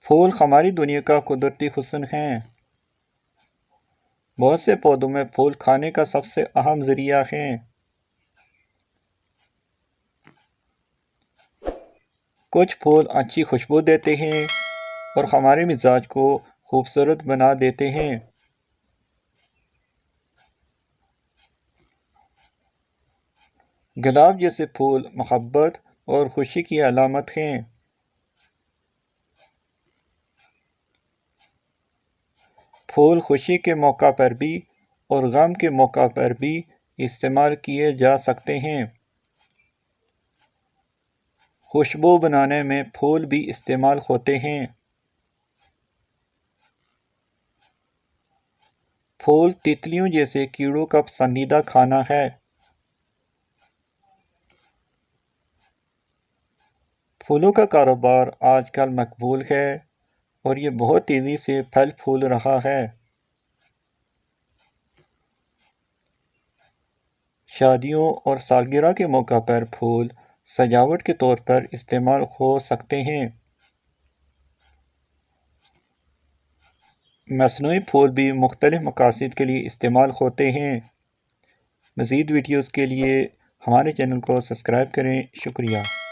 پھول ہماری دنیا کا قدرتی حسن ہیں۔ بہت سے پودوں میں پھول کھانے کا سب سے اہم ذریعہ ہیں۔ کچھ پھول اچھی خوشبو دیتے ہیں اور ہمارے مزاج کو خوبصورت بنا دیتے ہیں۔ گلاب جیسے پھول محبت اور خوشی کی علامت ہیں۔ پھول خوشی کے موقع پر بھی اور غم کے موقع پر بھی استعمال کیے جا سکتے ہیں۔ خوشبو بنانے میں پھول بھی استعمال ہوتے ہیں۔ پھول تتلیوں جیسے کیڑوں کا پسندیدہ کھانا ہے۔ پھولوں کا کاروبار آج کل مقبول ہے اور یہ بہت تیزی سے پھل پھول رہا ہے۔ شادیوں اور سالگرہ کے موقع پر پھول سجاوٹ کے طور پر استعمال ہو سکتے ہیں۔ مصنوعی پھول بھی مختلف مقاصد کے لیے استعمال ہوتے ہیں۔ مزید ویڈیوز کے لیے ہمارے چینل کو سبسکرائب کریں۔ شکریہ۔